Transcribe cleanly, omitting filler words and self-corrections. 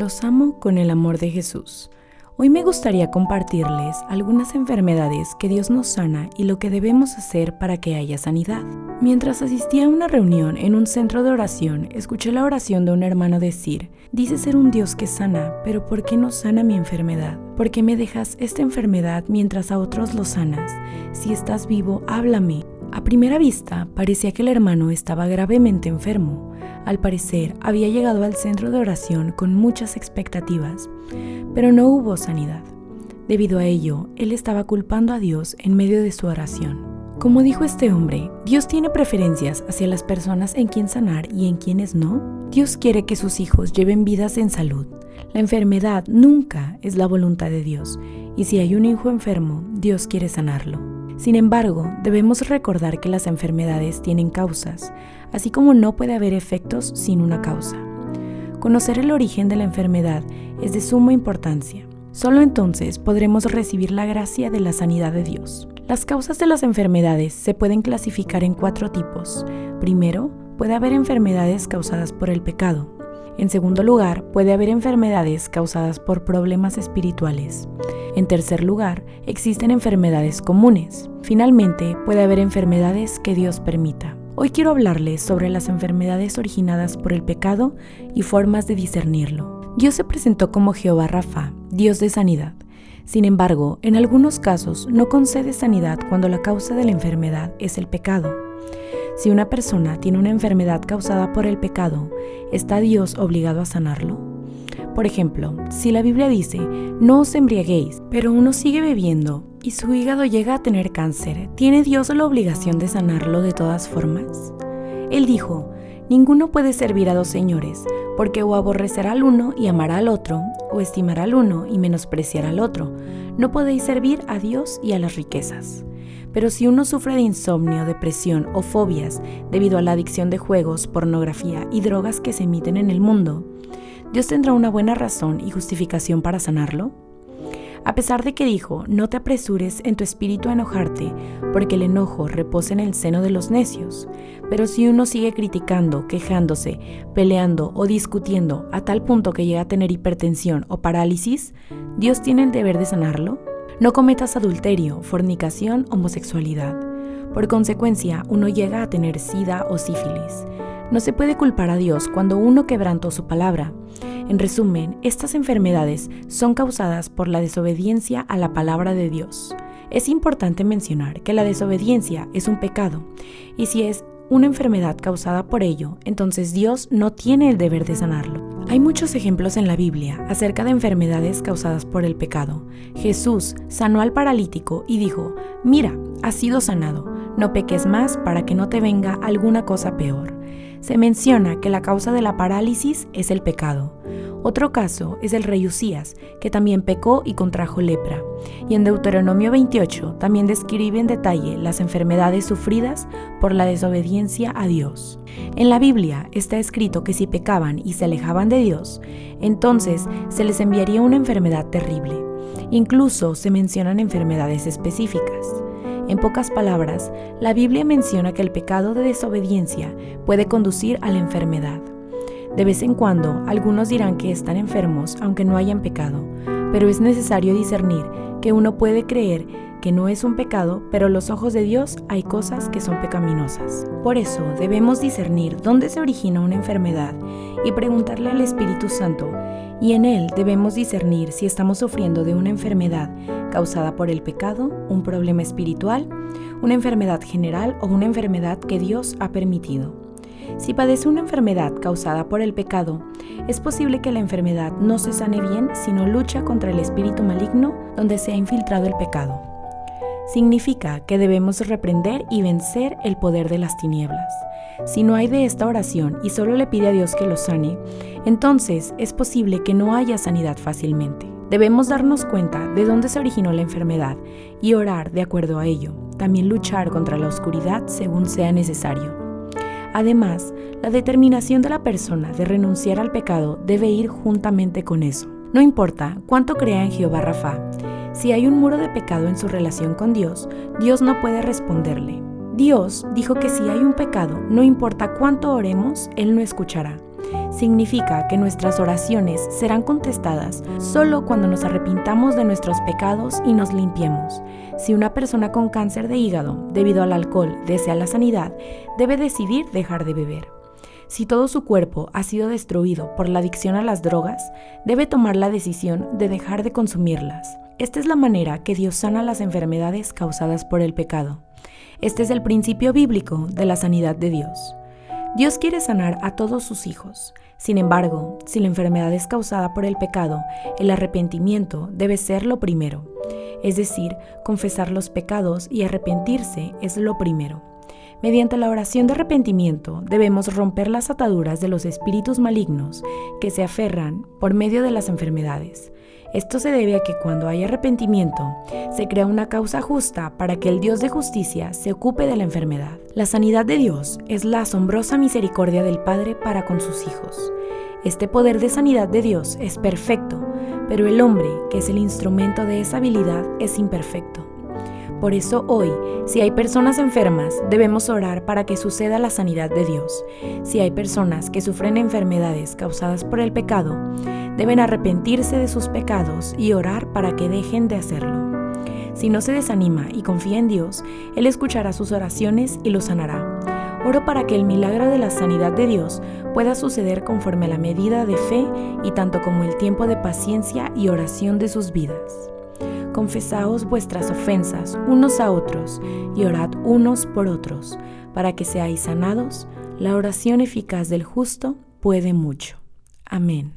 Los amo con el amor de Jesús. Hoy me gustaría compartirles algunas enfermedades que Dios nos sana y lo que debemos hacer para que haya sanidad. Mientras asistía a una reunión en un centro de oración, escuché la oración de un hermano decir: dice ser un Dios que sana, pero ¿por qué no sana mi enfermedad? ¿Por qué me dejas esta enfermedad mientras a otros lo sanas? Si estás vivo, háblame. A primera vista, parecía que el hermano estaba gravemente enfermo. Al parecer, había llegado al centro de oración con muchas expectativas, pero no hubo sanidad. Debido a ello, él estaba culpando a Dios en medio de su oración. Como dijo este hombre, Dios tiene preferencias hacia las personas en quien sanar y en quienes no. Dios quiere que sus hijos lleven vidas en salud. La enfermedad nunca es la voluntad de Dios, y si hay un hijo enfermo, Dios quiere sanarlo. Sin embargo, debemos recordar que las enfermedades tienen causas, así como no puede haber efectos sin una causa. Conocer el origen de la enfermedad es de suma importancia. Solo entonces podremos recibir la gracia de la sanidad de Dios. Las causas de las enfermedades se pueden clasificar en 4 tipos. Primero, puede haber enfermedades causadas por el pecado. En segundo lugar, puede haber enfermedades causadas por problemas espirituales. En tercer lugar, existen enfermedades comunes. Finalmente, puede haber enfermedades que Dios permita. Hoy quiero hablarles sobre las enfermedades originadas por el pecado y formas de discernirlo. Dios se presentó como Jehová Rafa, Dios de sanidad. Sin embargo, en algunos casos no concede sanidad cuando la causa de la enfermedad es el pecado. Si una persona tiene una enfermedad causada por el pecado, ¿está Dios obligado a sanarlo? Por ejemplo, si la Biblia dice, no os embriaguéis, pero uno sigue bebiendo y su hígado llega a tener cáncer, ¿tiene Dios la obligación de sanarlo de todas formas? Él dijo, ninguno puede servir a 2 señores, porque o aborrecerá al uno y amará al otro, o estimará al uno y menospreciará al otro. No podéis servir a Dios y a las riquezas. Pero si uno sufre de insomnio, depresión o fobias debido a la adicción de juegos, pornografía y drogas que se emiten en el mundo, ¿Dios tendrá una buena razón y justificación para sanarlo? A pesar de que dijo, no te apresures en tu espíritu a enojarte, porque el enojo reposa en el seno de los necios. Pero si uno sigue criticando, quejándose, peleando o discutiendo a tal punto que llega a tener hipertensión o parálisis, ¿Dios tiene el deber de sanarlo? No cometas adulterio, fornicación, homosexualidad. Por consecuencia, uno llega a tener sida o sífilis. No se puede culpar a Dios cuando uno quebrantó su palabra. En resumen, estas enfermedades son causadas por la desobediencia a la palabra de Dios. Es importante mencionar que la desobediencia es un pecado, y si es una enfermedad causada por ello, entonces Dios no tiene el deber de sanarlo. Hay muchos ejemplos en la Biblia acerca de enfermedades causadas por el pecado. Jesús sanó al paralítico y dijo, mira, has sido sanado, no peques más para que no te venga alguna cosa peor. Se menciona que la causa de la parálisis es el pecado. Otro caso es el rey Uzías, que también pecó y contrajo lepra. Y en Deuteronomio 28 también describe en detalle las enfermedades sufridas por la desobediencia a Dios. En la Biblia está escrito que si pecaban y se alejaban de Dios, entonces se les enviaría una enfermedad terrible. Incluso se mencionan enfermedades específicas. En pocas palabras, la Biblia menciona que el pecado de desobediencia puede conducir a la enfermedad. De vez en cuando, algunos dirán que están enfermos aunque no hayan pecado, pero es necesario discernir que uno puede creer que no es un pecado, pero a los ojos de Dios hay cosas que son pecaminosas. Por eso, debemos discernir dónde se origina una enfermedad y preguntarle al Espíritu Santo, y en él debemos discernir si estamos sufriendo de una enfermedad causada por el pecado, un problema espiritual, una enfermedad general o una enfermedad que Dios ha permitido. Si padece una enfermedad causada por el pecado, es posible que la enfermedad no se sane bien si no lucha contra el espíritu maligno donde se ha infiltrado el pecado. Significa que debemos reprender y vencer el poder de las tinieblas. Si no hay de esta oración y solo le pide a Dios que lo sane, entonces es posible que no haya sanidad fácilmente. Debemos darnos cuenta de dónde se originó la enfermedad y orar de acuerdo a ello. También luchar contra la oscuridad según sea necesario. Además, la determinación de la persona de renunciar al pecado debe ir juntamente con eso. No importa cuánto crea en Jehová Rafa, si hay un muro de pecado en su relación con Dios, Dios no puede responderle. Dios dijo que si hay un pecado, no importa cuánto oremos, Él no escuchará. Significa que nuestras oraciones serán contestadas solo cuando nos arrepintamos de nuestros pecados y nos limpiemos. Si una persona con cáncer de hígado, debido al alcohol, desea la sanidad, debe decidir dejar de beber. Si todo su cuerpo ha sido destruido por la adicción a las drogas, debe tomar la decisión de dejar de consumirlas. Esta es la manera que Dios sana las enfermedades causadas por el pecado. Este es el principio bíblico de la sanidad de Dios. Dios quiere sanar a todos sus hijos. Sin embargo, si la enfermedad es causada por el pecado, el arrepentimiento debe ser lo primero. Es decir, confesar los pecados y arrepentirse es lo primero. Mediante la oración de arrepentimiento debemos romper las ataduras de los espíritus malignos que se aferran por medio de las enfermedades. Esto se debe a que cuando hay arrepentimiento, se crea una causa justa para que el Dios de justicia se ocupe de la enfermedad. La sanidad de Dios es la asombrosa misericordia del Padre para con sus hijos. Este poder de sanidad de Dios es perfecto, pero el hombre, que es el instrumento de esa habilidad, es imperfecto. Por eso hoy, si hay personas enfermas, debemos orar para que suceda la sanidad de Dios. Si hay personas que sufren enfermedades causadas por el pecado, deben arrepentirse de sus pecados y orar para que dejen de hacerlo. Si no se desanima y confía en Dios, Él escuchará sus oraciones y los sanará. Oro para que el milagro de la sanidad de Dios pueda suceder conforme a la medida de fe y tanto como el tiempo de paciencia y oración de sus vidas. Confesaos vuestras ofensas unos a otros y orad unos por otros, para que seáis sanados. La oración eficaz del justo puede mucho. Amén.